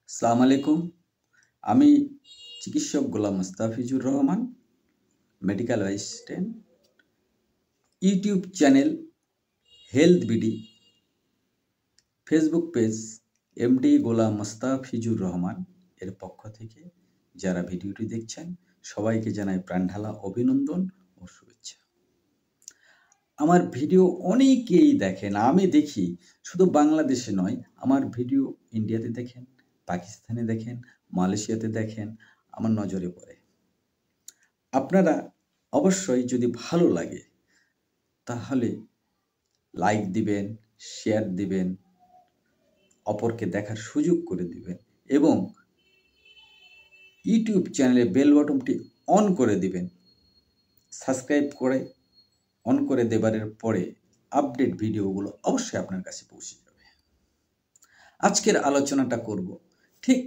আসসালামু আলাইকুম। আমি চিকিৎসক Golam Mostafizur Rahman, medical assistant. YouTube channel health BD, Facebook page MD Golam Mostafizur Rahman এর পক্ষ থেকে যারা ভিডিওটি দেখছেন সবাইকে জানাই প্রাণঢালা অভিনন্দন ও শুভেচ্ছা। আমার ভিডিও অনেকেই দেখেন, আমি দেখি। শুধু বাংলাদেশে নয়, আমার ভিডিও ইন্ডিয়াতে দেখেন, পাকিস্তানে দেখেন, মালয়েশিয়াতে দেখেন, আমার নজরে পড়ে। আপনারা অবশ্যই যদি ভালো লাগে তাহলে লাইক দিবেন, শেয়ার দিবেন, অপরকে দেখার সুযোগ করে দিবেন এবং ইউটিউব চ্যানেলে বেল বাটনটি অন করে দিবেন। সাবস্ক্রাইব করে অন করে দেবারের পরে আপডেট ভিডিওগুলো অবশ্যই আপনার কাছে পৌঁছে যাবে। আজকের আলোচনাটা করব, ঠিক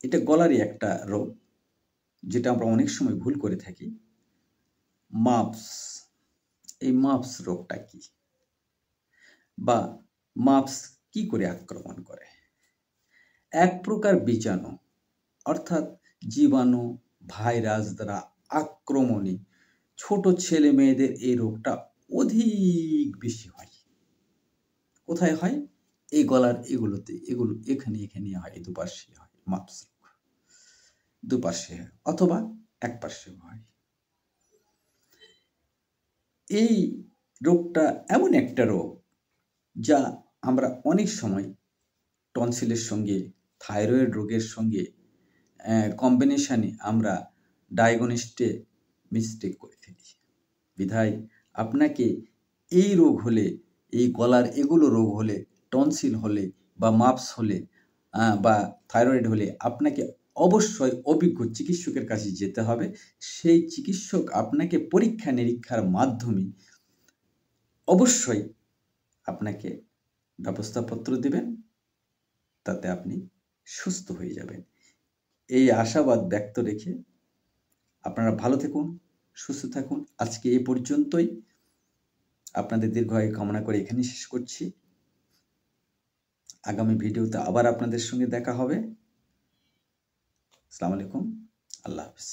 এটা গলারই একটা রোগ, যেটা আমরা অনেক সময় ভুল করে থাকি, মাপস। এই মাপস রোগটা কি, বা মাপস কি করে আক্রমণ করে? এক প্রকার বীজাণু, অর্থাৎ জীবাণু, ভাইরাস দ্বারা আক্রমণে ছোট ছেলে মেয়েদের এই রোগটা অধিক বেশি হয়। কোথায় হয়? এই গলার এগুলোতে, এগুলো এখানে এখানে হয়, দুপাশে হয় মাপস রোগ। দুপাশে হয় অথবা এক পাশে হয়। এই রোগটা এমন একটা রোগ যা আমরা অনেক সময় টনসিলের সঙ্গে, থাইরয়েড রোগের সঙ্গে কম্বিনেশানে আমরা ডায়াগনস্টে মিস্টেক করে ফেলি। বিধায় আপনাকে এই রোগ হলে, এই গলার এগুলো রোগ হলে, টনসিল হলে বা মাপস হলে বা থাইরয়েড হলে আপনাকে অবশ্যই অভিজ্ঞ চিকিৎসকের কাছে যেতে হবে। সেই চিকিৎসক আপনাকে পরীক্ষা নিরীক্ষার মাধ্যমে অবশ্যই আপনাকে ব্যবস্থাপত্র দেবেন, তাতে আপনি সুস্থ হয়ে যাবেন। এই আশাবাদ ব্যক্ত রেখে আপনারা ভালো থাকুন, সুস্থ থাকুন। আজকে এই পর্যন্তই। আপনাদের দীর্ঘায়ু কামনা করে এখানেই শেষ করছি। আগামী ভিডিওতে আবার আপনাদের সঙ্গে দেখা হবে। আসসালামু আলাইকুম, আল্লাহ হাফেজ।